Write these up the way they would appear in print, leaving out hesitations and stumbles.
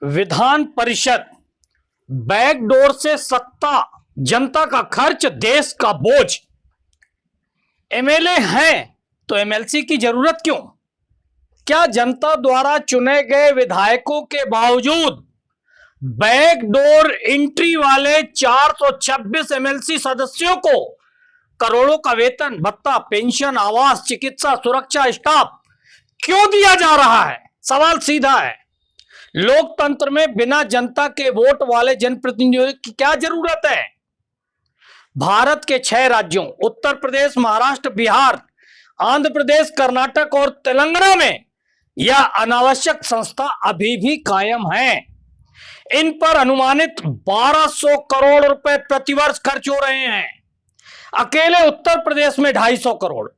Vidhan Parishad, backdoor से सत्ता, जनता का खर्च, देश का बोझ। एमएलए हैं तो एमएलसी की जरूरत क्यों? क्या जनता द्वारा चुने गए विधायकों के बावजूद बैकडोर एंट्री वाले 426 एमएलसी सदस्यों को करोड़ों का वेतन, भत्ता, पेंशन, आवास, चिकित्सा, सुरक्षा, स्टाफ क्यों दिया जा रहा है? सवाल सीधा है। लोकतंत्र में बिना जनता के वोट वाले जनप्रतिनिधियों की क्या जरूरत है? भारत के 6 राज्यों उत्तर प्रदेश, महाराष्ट्र, बिहार, आंध्र प्रदेश, कर्नाटक और तेलंगाना में यह अनावश्यक संस्था अभी भी कायम है। इन पर अनुमानित 1200 करोड़ रुपए प्रतिवर्ष खर्च हो रहे हैं। अकेले उत्तर प्रदेश में 250 करोड़।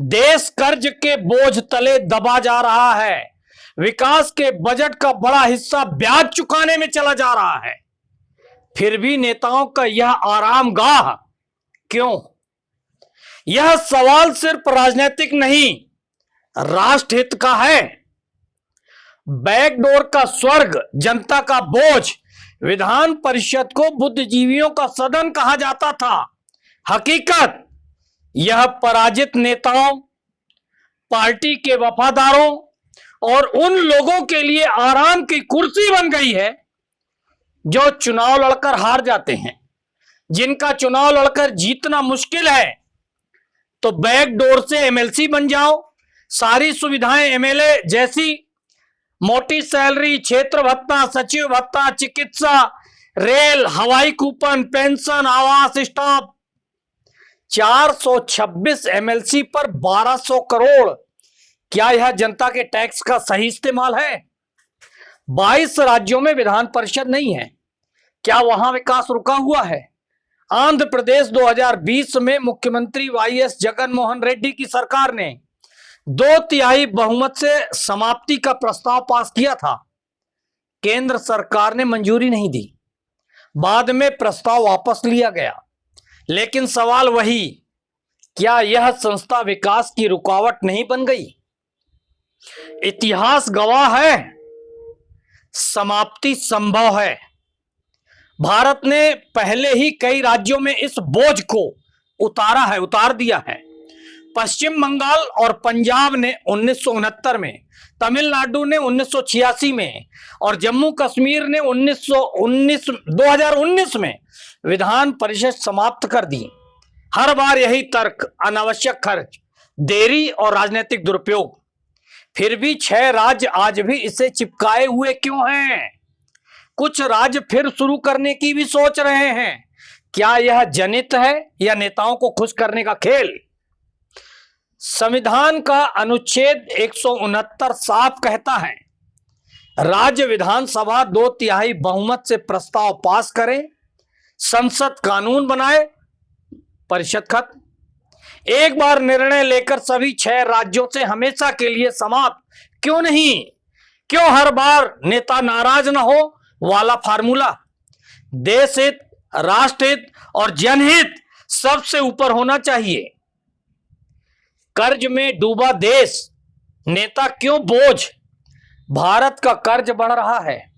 देश कर्ज के बोझ तले दबा जा रहा है। विकास के बजट का बड़ा हिस्सा ब्याज चुकाने में चला जा रहा है। फिर भी नेताओं का यह आरामगाह क्यों? यह सवाल सिर्फ राजनीतिक नहीं, राष्ट्रहित का है। बैकडोर का स्वर्ग, जनता का बोझ। विधान परिषद को बुद्धिजीवियों का सदन कहा जाता था। हकीकत यह पराजित नेताओं, पार्टी के वफादारों और उन लोगों के लिए आराम की कुर्सी बन गई है जो चुनाव लड़कर हार जाते हैं, जिनका चुनाव लड़कर जीतना मुश्किल है। तो बैकडोर से एमएलसी बन जाओ, सारी सुविधाएं एमएलए जैसी, मोटी सैलरी, क्षेत्र भत्ता, सचिव भत्ता, चिकित्सा, रेल, हवाई कूपन, पेंशन, आवास, स्टाफ। 426 एमएलसी पर 1200 करोड़। क्या यह जनता के टैक्स का सही इस्तेमाल है? 22 राज्यों में विधान परिषद नहीं है। क्या वहां विकास रुका हुआ है? आंध्र प्रदेश 2020 में मुख्यमंत्री वाईएस जगनमोहन रेड्डी की सरकार ने 2/3 बहुमत से समाप्ति का प्रस्ताव पास किया था। केंद्र सरकार ने मंजूरी नहीं दी। बाद में प्रस्ताव वापस लिया गया। लेकिन सवाल वही, क्या यह संस्था विकास की रुकावट नहीं बन गई? इतिहास गवाह है, समाप्ति संभव है। भारत ने पहले ही कई राज्यों में इस बोझ को उतार दिया है। पश्चिम बंगाल और पंजाब ने 1969 में, तमिलनाडु ने 1986 में और जम्मू कश्मीर ने 2019 में विधान परिषद समाप्त कर दी। हर बार यही तर्क, अनावश्यक खर्च, देरी और राजनीतिक दुरुपयोग। फिर भी 6 राज्य आज भी इसे चिपकाए हुए क्यों हैं? कुछ राज्य फिर शुरू करने की भी सोच रहे हैं। क्या यह जनित है या नेताओं को खुश करने का खेल? संविधान का अनुच्छेद 169 साफ कहता है, राज्य विधानसभा 2/3 बहुमत से प्रस्ताव पास करे, संसद कानून बनाए, परिषद खत्म। एक बार निर्णय लेकर सभी 6 राज्यों से हमेशा के लिए समाप्त क्यों नहीं? क्यों हर बार नेता नाराज ना हो वाला फार्मूला? देश हित, राष्ट्रहित और जनहित सबसे ऊपर होना चाहिए। कर्ज में डूबा देश, नेता क्यों बोझ? भारत का कर्ज बढ़ रहा है,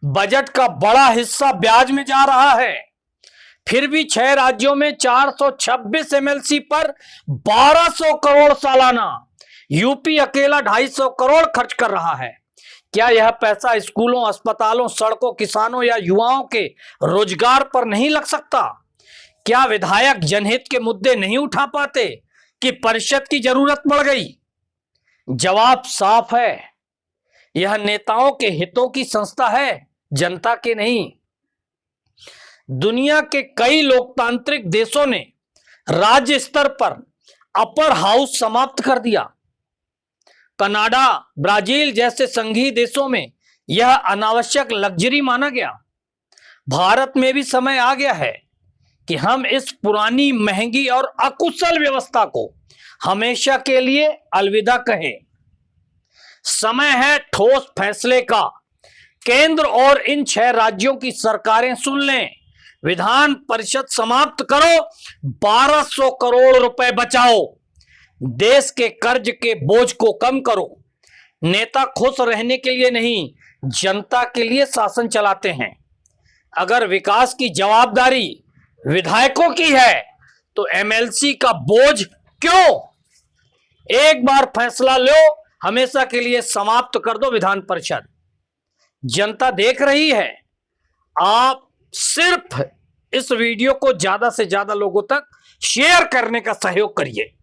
बजट का बड़ा हिस्सा ब्याज में जा रहा है। फिर भी 6 राज्यों में 426 एमएलसी पर 1200 करोड़ सालाना। यूपी अकेला 250 करोड़ खर्च कर रहा है। क्या यह पैसा स्कूलों, अस्पतालों, सड़कों, किसानों या युवाओं के रोजगार पर नहीं लग सकता? क्या विधायक जनहित के मुद्दे नहीं उठा पाते कि परिषद की जरूरत पड़ गई? जवाब साफ है, यह नेताओं के हितों की संस्था है, जनता के नहीं। दुनिया के कई लोकतांत्रिक देशों ने राज्य स्तर पर अपर हाउस समाप्त कर दिया। कनाडा, ब्राजील जैसे संघीय देशों में यह अनावश्यक लग्जरी माना गया। भारत में भी समय आ गया है कि हम इस पुरानी, महंगी और अकुशल व्यवस्था को हमेशा के लिए अलविदा कहें। समय है ठोस फैसले का। केंद्र और इन 6 राज्यों की सरकारें सुन लें। विधान परिषद समाप्त करो, 1200 करोड़ रुपए बचाओ, देश के कर्ज के बोझ को कम करो। नेता खुश रहने के लिए नहीं, जनता के लिए शासन चलाते हैं। अगर विकास की जवाबदारी विधायकों की है तो एमएलसी का बोझ क्यों? एक बार फैसला लो, हमेशा के लिए समाप्त कर दो विधान परिषद। जनता देख रही है। आप सिर्फ इस वीडियो को ज्यादा से ज्यादा लोगों तक शेयर करने का सहयोग करिए।